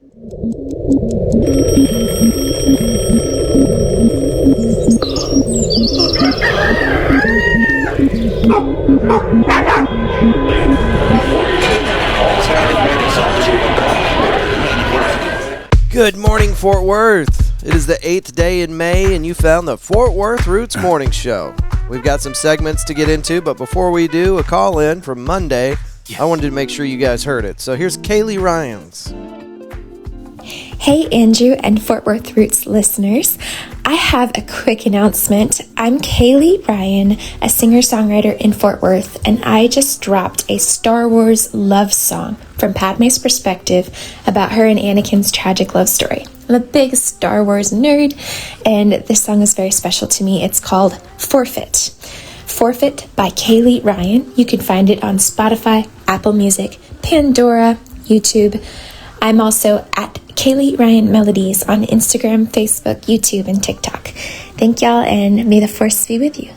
Good morning, Fort Worth. It is the 8th day in May, and you found the Fort Worth Roots Morning Show. We've got some segments to get into, but before we do, a call-in from Monday. I wanted to make sure you guys heard it. So here's Kaylee Ryans. Hey, Andrew and Fort Worth Roots listeners. I have a quick announcement. I'm Kaylee Ryan, a singer-songwriter in Fort Worth, and I just dropped a Star Wars love song from Padme's perspective about her and Anakin's tragic love story. I'm a big Star Wars nerd, and this song is very special to me. It's called Forfeit. Forfeit by Kaylee Ryan. You can find it on Spotify, Apple Music, Pandora, YouTube. I'm also at Kaylee Ryan Melodies on Instagram, Facebook, YouTube, and TikTok. Thank y'all, and may the force be with you.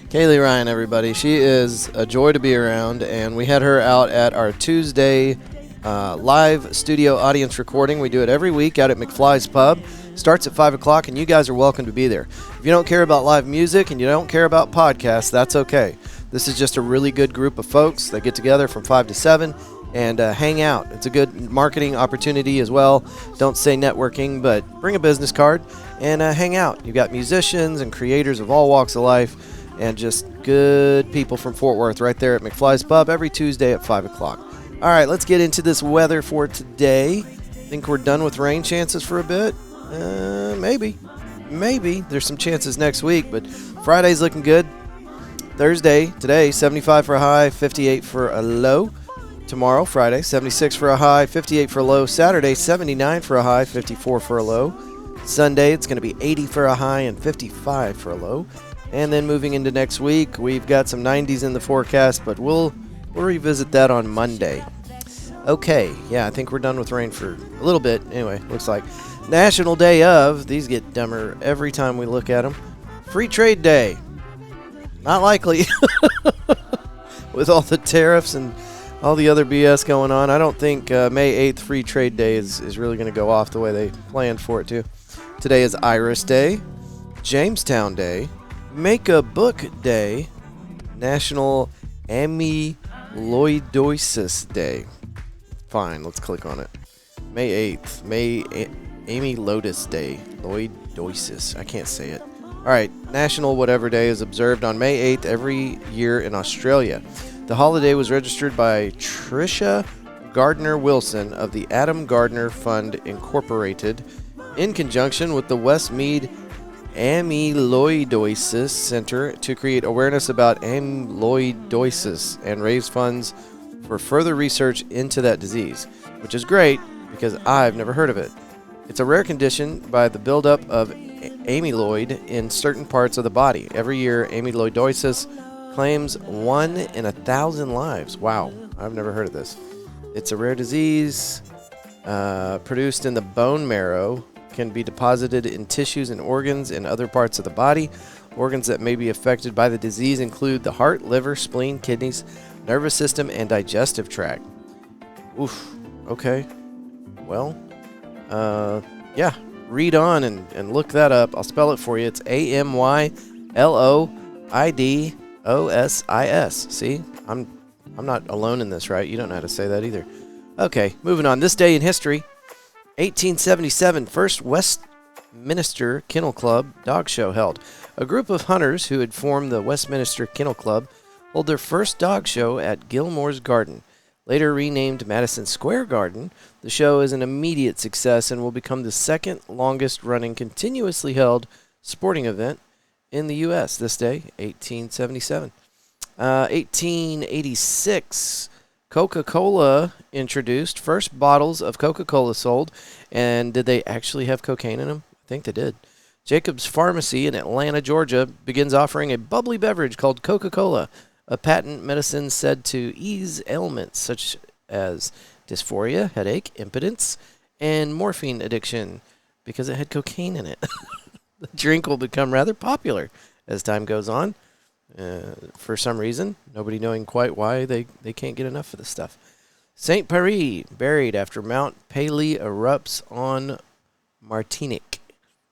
Kaylee Ryan, everybody. She is a joy to be around, and we had her out at our Tuesday live studio audience recording. We do it every week out at McFly's Pub. Starts at 5 o'clock, and you guys are welcome to be there. If you don't care about live music and you don't care about podcasts, that's okay. This is just a really good group of folks that get together from 5 to 7 and hang out. It's a good marketing opportunity as well. Don't say networking, but bring a business card and hang out. You've got musicians and creators of all walks of life and just good people from Fort Worth right there at McFly's Pub every Tuesday at 5 o'clock. All right, let's get into this weather for today. Think we're done with rain chances for a bit? Maybe. There's some chances next week, but Friday's looking good. Thursday, today, 75 for a high, 58 for a low. Tomorrow, Friday, 76 for a high, 58 for a low. Saturday, 79 for a high, 54 for a low. Sunday, it's going to be 80 for a high and 55 for a low. And then moving into next week, we've got some 90s in the forecast, but we'll revisit that on Monday. Okay, yeah, I think we're done with rain for a little bit. Anyway, looks like National Day of, these get dumber every time we look at them. Free Trade Day. Not likely. With all the tariffs and all the other BS going on, I don't think May 8th Free Trade Day is really going to go off the way they planned for it to. Today is Iris Day, Jamestown Day, Make a Book Day, National Amyloidosis Day. Fine, let's click on it. May 8th, Amyloidosis Day, Loidosis, I can't say it. All right, National Whatever Day is observed on May 8th every year in Australia. The holiday was registered by Tricia Gardner Wilson of the Adam Gardner Fund Incorporated in conjunction with the Westmead Amyloidosis Center to create awareness about amyloidosis and raise funds for further research into that disease, which is great because I've never heard of it. It's a rare condition by the buildup of amyloid in certain parts of the body. Every year, amyloidosis claims 1 in 1,000 lives. Wow, I've never heard of this. It's a rare disease produced in the bone marrow, can be deposited in tissues and organs in other parts of the body. Organs that may be affected by the disease include the heart, liver, spleen, kidneys, nervous system, and digestive tract. Oof, okay. Well, yeah, read on and look that up. I'll spell it for you. It's Amyloidosis. See, I'm not alone in this, right? You don't know how to say that either. Okay, moving on. This day in history, 1877, first Westminster Kennel Club dog show held. A group of hunters who had formed the Westminster Kennel Club hold their first dog show at Gilmore's Garden. Later renamed Madison Square Garden, the show is an immediate success and will become the second longest running continuously held sporting event in the U.S. this day, 1877. 1886, Coca-Cola introduced first bottles of Coca-Cola sold. And did they actually have cocaine in them? I think they did. Jacob's Pharmacy in Atlanta, Georgia, begins offering a bubbly beverage called Coca-Cola, a patent medicine said to ease ailments such as dysphoria, headache, impotence, and morphine addiction because it had cocaine in it. The drink will become rather popular as time goes on. For some reason, nobody knowing quite why they can't get enough of this stuff. Saint Paris, buried after Mount Pelee erupts on Martinique.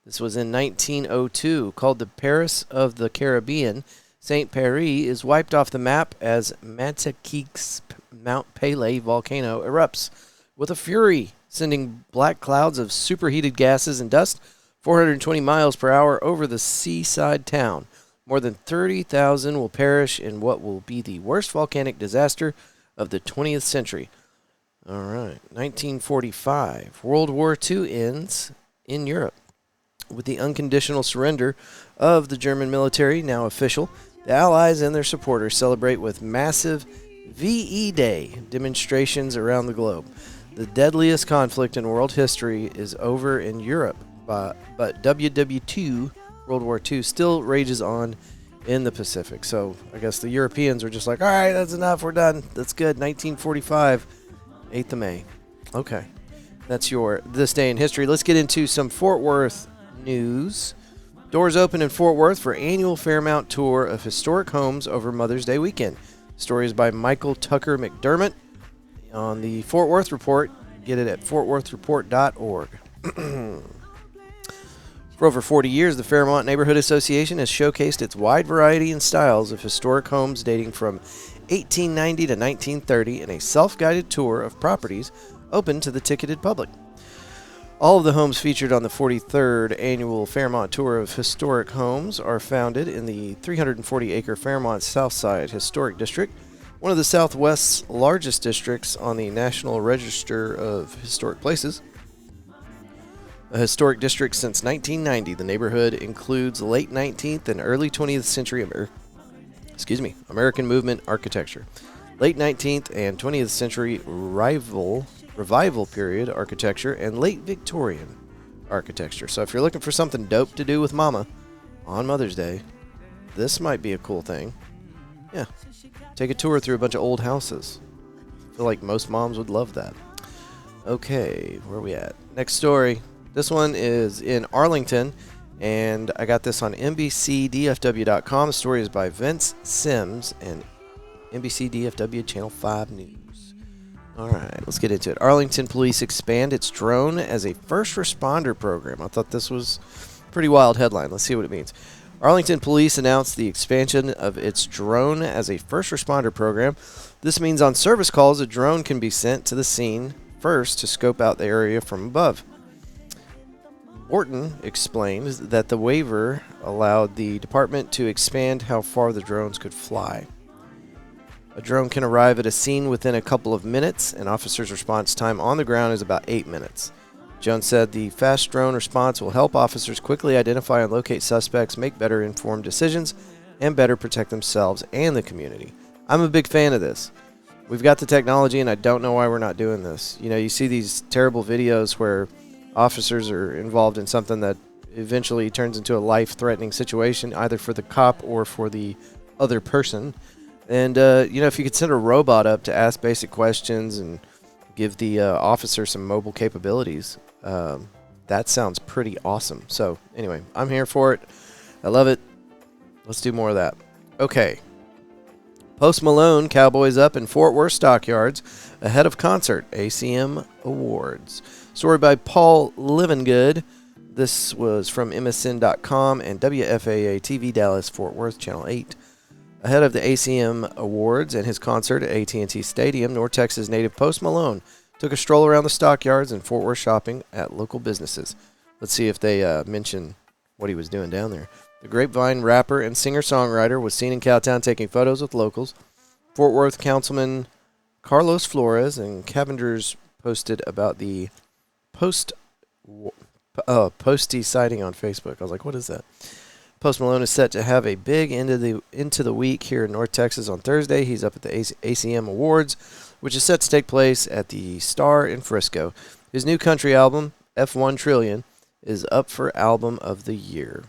This was in 1902. Called the Paris of the Caribbean, Saint Paris is wiped off the map as Martinique's Mount Pelee volcano erupts with a fury, sending black clouds of superheated gases and dust 420 miles per hour over the seaside town. More than 30,000 will perish in what will be the worst volcanic disaster of the 20th century. All right, 1945. World War II ends in Europe with the unconditional surrender of the German military, now official. The Allies and their supporters celebrate with massive VE Day demonstrations around the globe. The deadliest conflict in world history is over in Europe, but WW2, World War II, still rages on in the Pacific. So I guess the Europeans are just like, all right, that's enough, we're done. That's good. 1945, 8th of May. Okay, that's your This Day in History. Let's get into some Fort Worth news. Doors open in Fort Worth for annual Fairmount tour of historic homes over Mother's Day weekend. Story is by Michael Tucker McDermott on the Fort Worth Report. Get it at fortworthreport.org. For over 40 years, the Fairmont Neighborhood Association has showcased its wide variety and styles of historic homes dating from 1890 to 1930 in a self-guided tour of properties open to the ticketed public. All of the homes featured on the 43rd Annual Fairmont Tour of Historic Homes are founded in the 340-acre Fairmont Southside Historic District, one of the Southwest's largest districts on the National Register of Historic Places. A historic district since 1990, the neighborhood includes late 19th and early 20th century American movement architecture, late 19th and 20th century revival period architecture, and late Victorian architecture. So if you're looking for something dope to do with Mama on Mother's Day, this might be a cool thing. Yeah, take a tour through a bunch of old houses. I feel like most moms would love that. Okay, where are we at? Next story. This one is in Arlington, and I got this on NBCDFW.com. The story is by Vince Sims and NBCDFW Channel 5 News. All right, let's get into it. Arlington police expand its drone as a first responder program. I thought this was a pretty wild headline. Let's see what it means. Arlington police announced the expansion of its drone as a first responder program. This means on service calls, a drone can be sent to the scene first to scope out the area from above. Orton explained that the waiver allowed the department to expand how far the drones could fly. A drone can arrive at a scene within a couple of minutes, and officers' response time on the ground is about 8 minutes. Jones said the fast drone response will help officers quickly identify and locate suspects, make better informed decisions, and better protect themselves and the community. I'm a big fan of this. We've got the technology, and I don't know why we're not doing this. You know, you see these terrible videos where officers are involved in something that eventually turns into a life-threatening situation, either for the cop or for the other person. And, if you could send a robot up to ask basic questions and give the officer some mobile capabilities, that sounds pretty awesome. So, anyway, I'm here for it. I love it. Let's do more of that. Okay. Post Malone, Cowboys up in Fort Worth Stockyards ahead of concert, ACM Awards. Story by Paul Livengood. This was from MSN.com and WFAA TV Dallas Fort Worth Channel 8. Ahead of the ACM Awards and his concert at AT&T Stadium, North Texas native Post Malone took a stroll around the stockyards in Fort Worth shopping at local businesses. Let's see if they mention what he was doing down there. The Grapevine rapper and singer-songwriter was seen in Cowtown taking photos with locals. Fort Worth Councilman Carlos Flores and Cavenders posted about the Posty sighting on Facebook. I was like, what is that? Post Malone is set to have a big into the week here in North Texas on Thursday. He's up at the ACM Awards, which is set to take place at the Star in Frisco. His new country album, F1 Trillion, is up for Album of the Year.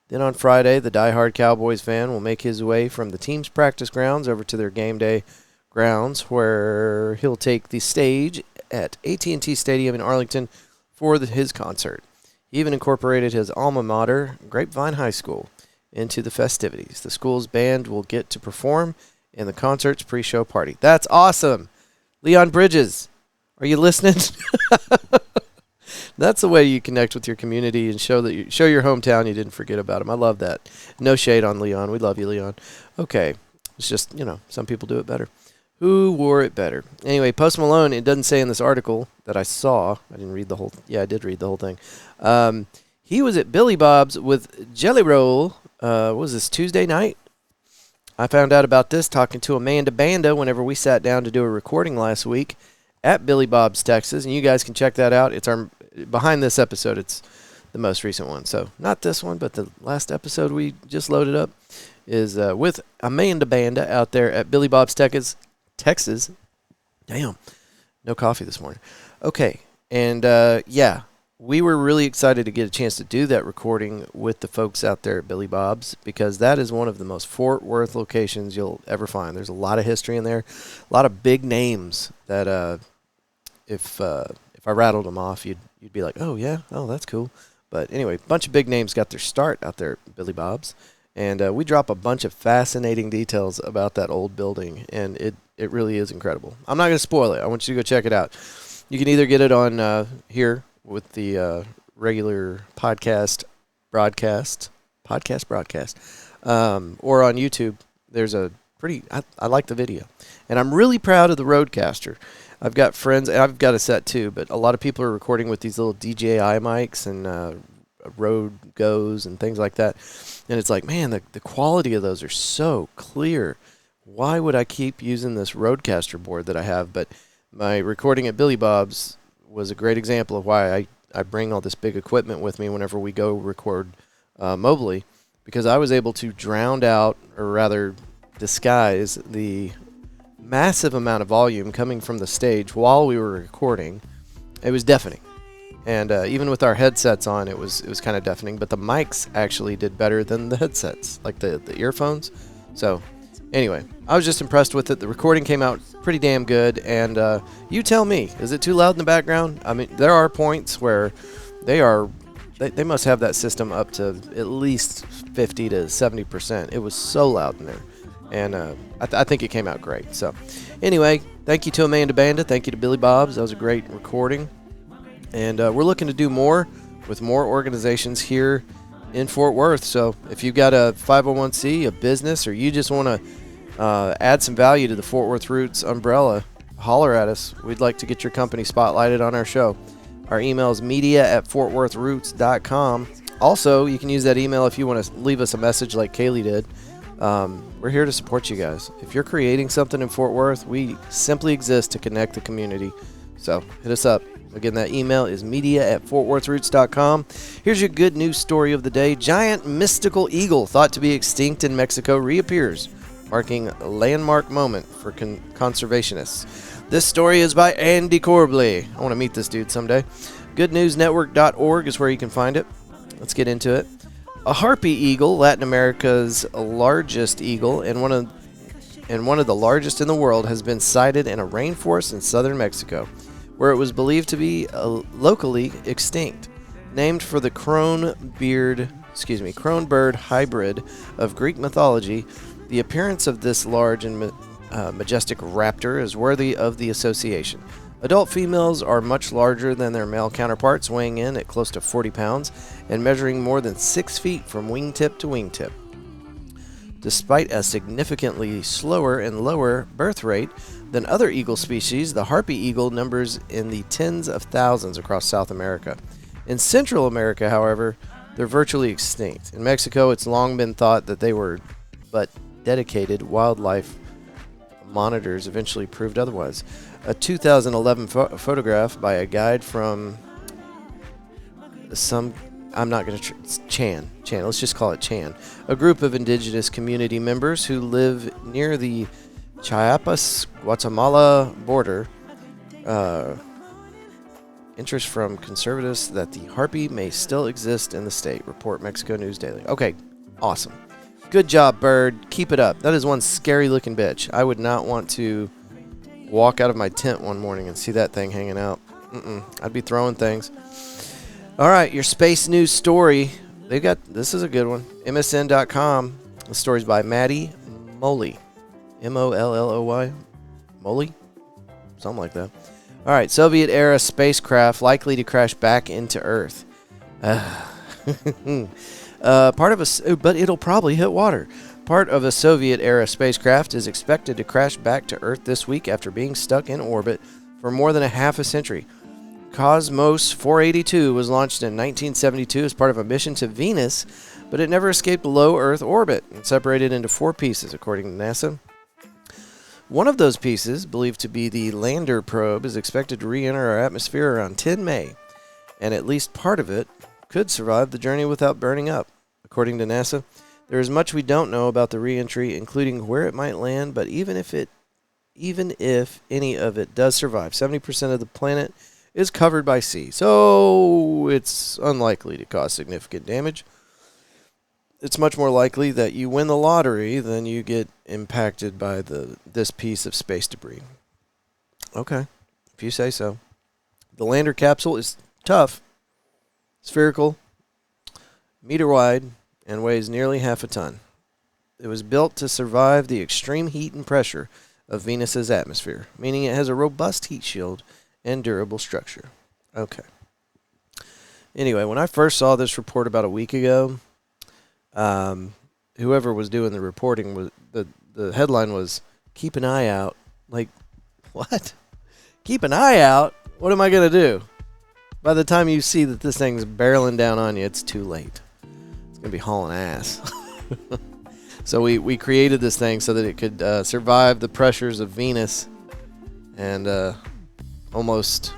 Then on Friday, the diehard Cowboys fan will make his way from the team's practice grounds over to their game day grounds, where he'll take the stage at AT&T Stadium in Arlington for his concert. He even incorporated his alma mater, Grapevine High School, into the festivities. The school's band will get to perform in the concert's pre-show party. That's awesome. Leon Bridges, are you listening? That's the way you connect with your community and show your hometown you didn't forget about them. I love that. No shade on Leon. We love you, Leon. Okay. It's just, some people do it better. Who wore it better? Anyway, Post Malone, it doesn't say in this article that I saw. I didn't read the whole. Yeah, I did read the whole thing. He was at Billy Bob's with Jelly Roll. What was this, Tuesday night? I found out about this talking to Amanda Banda whenever we sat down to do a recording last week at Billy Bob's, Texas. And you guys can check that out. It's behind this episode. It's the most recent one. So not this one, but the last episode we just loaded up is with Amanda Banda out there at Billy Bob's, Texas. Damn. No coffee this morning. Okay. And, we were really excited to get a chance to do that recording with the folks out there at Billy Bob's because that is one of the most Fort Worth locations you'll ever find. There's a lot of history in there, a lot of big names that if I rattled them off, you'd be like, oh, yeah, oh, that's cool. But anyway, a bunch of big names got their start out there at Billy Bob's. And we drop a bunch of fascinating details about that old building, and it really is incredible. I'm not going to spoil it. I want you to go check it out. You can either get it on here with the regular podcast broadcast, or on YouTube. There's I like the video. And I'm really proud of the Rodecaster. I've got friends, and I've got a set too, but a lot of people are recording with these little DJI mics and Rode Goes and things like that. And it's like, man, the quality of those are so clear. Why would I keep using this Rodecaster board that I have? But my recording at Billy Bob's was a great example of why I bring all this big equipment with me whenever we go record mobily, because I was able to drown out, or rather disguise, the massive amount of volume coming from the stage while we were recording. It was deafening. And even with our headsets on, it was kind of deafening. But the mics actually did better than the headsets, like the earphones. So anyway, I was just impressed with it. The recording came out pretty damn good. And you tell me, is it too loud in the background? I mean, there are points where they must have that system up to at least 50 to 70%. It was so loud in there. And I think it came out great. So anyway, thank you to Amanda Banda. Thank you to Billy Bob's. That was a great recording. And we're looking to do more with more organizations here in Fort Worth. So if you've got a 501c, a business, or you just want to add some value to the Fort Worth Roots umbrella, holler at us. We'd like to get your company spotlighted on our show. Our email is media@fortworthroots.com. Also, you can use that email if you want to leave us a message like Kaylee did. We're here to support you guys. If you're creating something in Fort Worth, we simply exist to connect the community. So hit us up. Again, that email is media@fortworthroots.com. Here's your good news story of the day. Giant mystical eagle thought to be extinct in Mexico reappears, marking a landmark moment for conservationists. This story is by Andy Corbley. I want to meet this dude someday. Goodnewsnetwork.org is where you can find it. Let's get into it. A harpy eagle, Latin America's largest eagle and one of the largest in the world, has been sighted in a rainforest in southern Mexico, where it was believed to be locally extinct. Named for the crone bird hybrid of Greek mythology, the appearance of this large and majestic raptor is worthy of the association. Adult females are much larger than their male counterparts, weighing in at close to 40 pounds and measuring more than 6 feet from wingtip to wingtip. Despite a significantly slower and lower birth rate than other eagle species, the harpy eagle numbers in the tens of thousands across South America. In Central America, however, they're virtually extinct. In Mexico, it's long been thought that they were, but dedicated wildlife monitors eventually proved otherwise. A 2011 photograph by a guide from Chan, let's just call it Chan, a group of indigenous community members who live near the Chiapas-Guatemala border. Interest from conservatives that the harpy may still exist in the state, report Mexico News Daily. Okay, awesome. Good job, bird. Keep it up. That is one scary-looking bitch. I would not want to walk out of my tent one morning and see that thing hanging out. I'd be throwing things. All right, your space news story. This is a good one. MSN.com. The story's by Maddie Molly. Molly. Molly? something like that. All right, Soviet-era spacecraft likely to crash back into Earth. But it'll probably hit water. Part of a Soviet-era spacecraft is expected to crash back to Earth this week after being stuck in orbit for more than a half a century. Cosmos 482 was launched in 1972 as part of a mission to Venus, but it never escaped low Earth orbit and separated into 4 pieces, according to NASA. One of those pieces, believed to be the lander probe, is expected to re-enter our atmosphere around 10 May, and at least part of it could survive the journey without burning up. According to NASA, there is much we don't know about the re-entry, including where it might land, but even if any of it does survive, 70% of the planet is covered by sea, so it's unlikely to cause significant damage. It's much more likely that you win the lottery than you get impacted by this piece of space debris. Okay, if you say so. The lander capsule is tough, spherical, meter wide, and weighs nearly half a ton. It was built to survive the extreme heat and pressure of Venus's atmosphere, meaning it has a robust heat shield and durable structure. Okay. Anyway, when I first saw this report about a week ago, whoever was doing the reporting, was the headline was, "Keep an eye out." Like, what? Keep an eye out? What am I going to do? By the time you see that this thing's barreling down on you, it's too late. It's going to be hauling ass. So we created this thing so that it could survive the pressures of Venus and almost,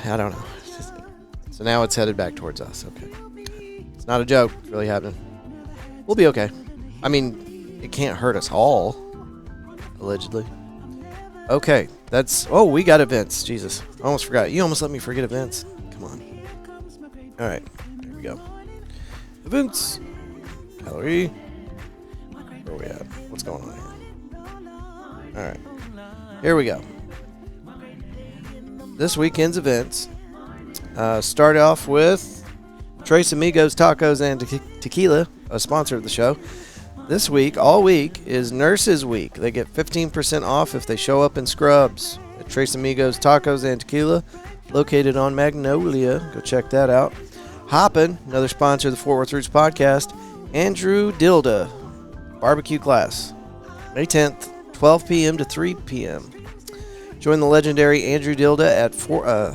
I don't know. So now it's headed back towards us. Okay. It's not a joke. It's really happening. We'll be okay. I mean, it can't hurt us all, allegedly. Okay. We got events. Jesus. I almost forgot. You almost let me forget events. Come on. All right. Here we go. Events. Gallery. Where are we at? What's going on here? All right. Here we go. This weekend's events start off with Tres Amigos Tacos and Tequila, a sponsor of the show. This week, all week, is Nurses Week. They get 15% off if they show up in scrubs at Tres Amigos Tacos and Tequila, located on Magnolia. Go check that out. Hoppin', another sponsor of the Fort Worth Roots podcast. Andrew Dilda, barbecue class, May 10th, 12 p.m. to 3 p.m. Join the legendary Andrew Dilda at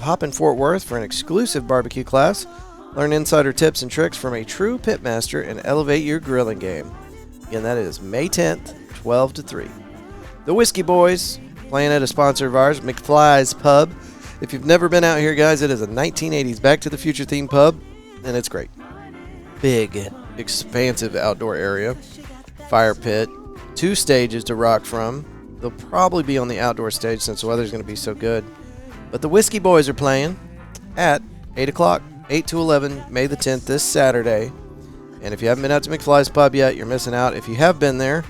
Hoppin' Fort Worth for an exclusive barbecue class. Learn insider tips and tricks from a true pitmaster and elevate your grilling game. Again, that is May 10th, 12 to 3. The Whiskey Boys, playing at a sponsor of ours, McFly's Pub. If you've never been out here, guys, it is a 1980s Back to the Future themed pub, and it's great. Big, expansive outdoor area, fire pit, 2 stages to rock from. They'll probably be on the outdoor stage since the weather's going to be so good. But the Whiskey Boys are playing at 8 o'clock, 8 to 11, May the 10th, this Saturday. And if you haven't been out to McFly's Pub yet, you're missing out. If you have been there,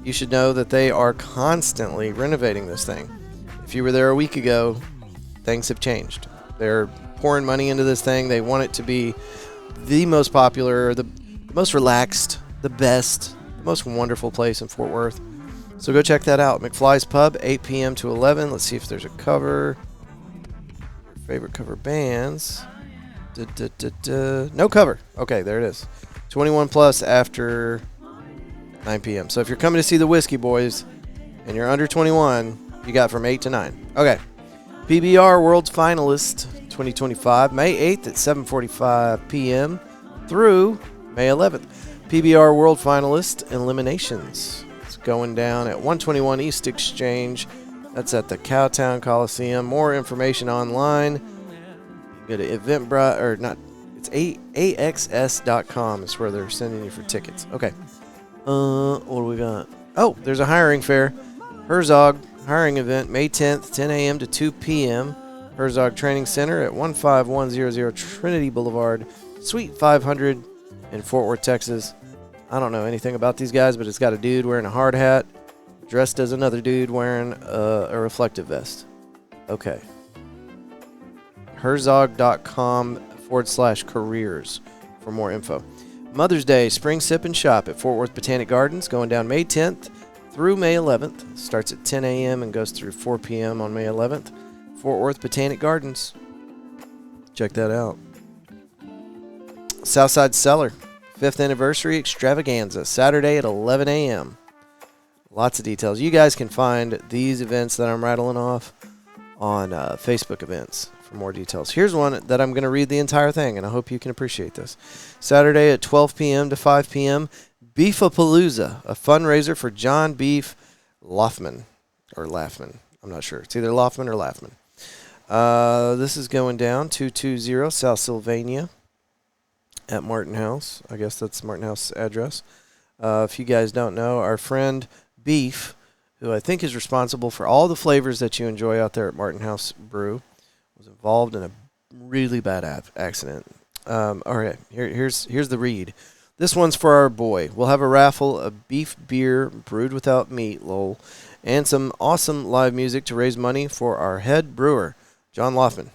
you should know that they are constantly renovating this thing. If you were there a week ago, things have changed. They're pouring money into this thing. They want it to be the most popular, the most relaxed, the best, the most wonderful place in Fort Worth. So go check that out. McFly's Pub, 8 p.m. to 11. Let's see if there's a cover. Your favorite cover bands. No cover. Okay, there it is. 21 plus after 9 p.m. So if you're coming to see the Whiskey Boys and you're under 21, you got from 8 to 9. Okay. PBR World's Finalist 2025, May 8th at 7:45 p.m. through May 11th. PBR World Finalist Eliminations. It's going down at 121 East Exchange. That's at the Cowtown Coliseum. More information online. Go to Eventbrite, or not, it's AXS.com is where they're sending you for tickets. Okay. What do we got? Oh, there's a hiring fair. Herzog hiring event, May 10th, 10 a.m. to 2 p.m. Herzog Training Center at 15100 Trinity Boulevard, Suite 500 in Fort Worth, Texas. I don't know anything about these guys, but it's got a dude wearing a hard hat, dressed as another dude wearing a reflective vest. Okay. Herzog.com/careers for more info. Mother's Day Spring Sip and Shop at Fort Worth Botanic Gardens, going down May 10th through May 11th. Starts at 10 a.m. and goes through 4 p.m. on May 11th. Fort Worth Botanic Gardens. Check that out. Southside Cellar, 5th Anniversary Extravaganza, Saturday at 11 a.m. Lots of details. You guys can find these events that I'm rattling off on Facebook events for more details. Here's one that I'm going to read the entire thing, and I hope you can appreciate this. Saturday at 12 p.m. to 5 p.m., Beefapalooza, a fundraiser for John Beef Laufman, or Laffman. I'm not sure. It's either Laufman or Laffman. This is going down 220 South Sylvania at Martin House. I guess that's Martin House address. If you guys don't know, our friend Beef, who I think is responsible for all the flavors that you enjoy out there at Martin House Brew, was involved in a really bad accident. All right, here's the read. This one's for our boy. We'll have a raffle of beef beer brewed without meat, lol, and some awesome live music to raise money for our head brewer, John Laufman.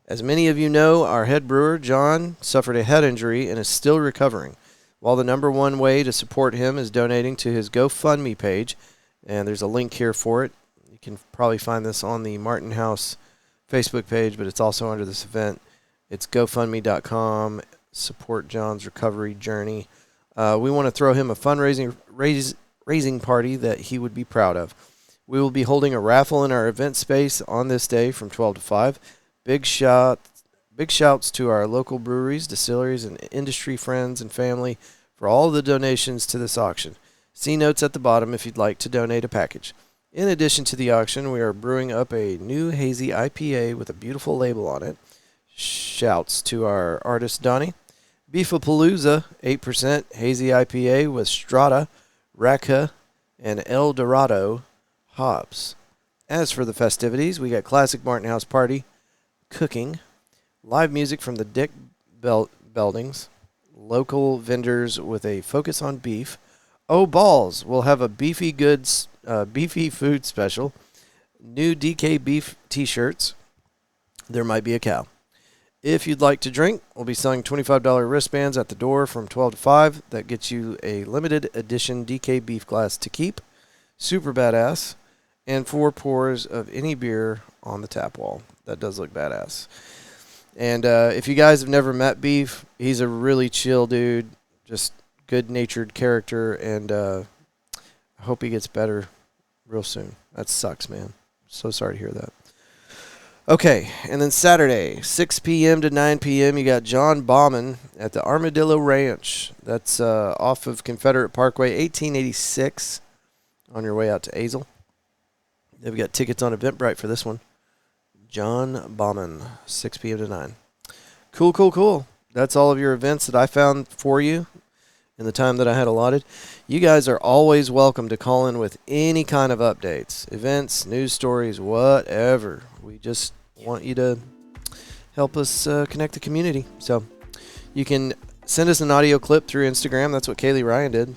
As many of you know, our head brewer, John, suffered a head injury and is still recovering. While the number one way to support him is donating to his GoFundMe page, and there's a link here for it. You can probably find this on the Martin House Facebook page, but it's also under this event. It's GoFundMe.com. Support John's recovery journey. We want to throw him a fundraising raising party that he would be proud of. We will be holding a raffle in our event space on this day from 12 to 5. Big shouts to our local breweries, distilleries, and industry friends and family for all the donations to this auction. See notes at the bottom if you'd like to donate a package. In addition to the auction, we are brewing up a new hazy IPA with a beautiful label on it. Shouts to our artist Donnie. Beefapalooza 8% hazy IPA with Strata, Raka, and El Dorado hops. As for the festivities, we got classic Martin House party, cooking, live music from the Dick Beldings, local vendors with a focus on beef. Oh balls! We'll have a beefy food special, new DK beef T-shirts. There might be a cow. If you'd like to drink, we'll be selling $25 wristbands at the door from 12 to 5. That gets you a limited edition DK beef glass to keep. Super badass. And 4 pours of any beer on the tap wall. That does look badass. And if you guys have never met Beef, he's a really chill dude. Just good-natured character. And I hope he gets better real soon. That sucks, man. So sorry to hear that. Okay, and then Saturday, 6 p.m. to 9 p.m., you got John Bauman at the Armadillo Ranch. That's off of Confederate Parkway, 1886, on your way out to Azle. They've got tickets on Eventbrite for this one. John Bauman, 6 p.m. to 9. Cool. That's all of your events that I found for you in the time that I had allotted. You guys are always welcome to call in with any kind of updates, events, news stories, whatever. We just want you to help us connect the community. So you can send us an audio clip through Instagram. That's what Kaylee Ryan did,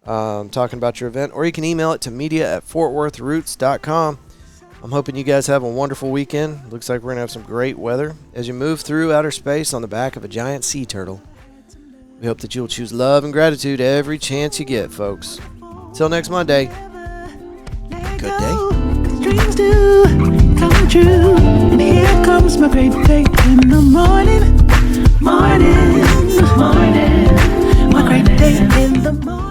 talking about your event. Or you can email it to media@fortworthroots.com. I'm hoping you guys have a wonderful weekend. Looks like we're going to have some great weather as you move through outer space on the back of a giant sea turtle. We hope that you'll choose love and gratitude every chance you get, folks. Till next Monday. Good day. Dreams do come true, and here comes my great day in the morning, my great day in the morning.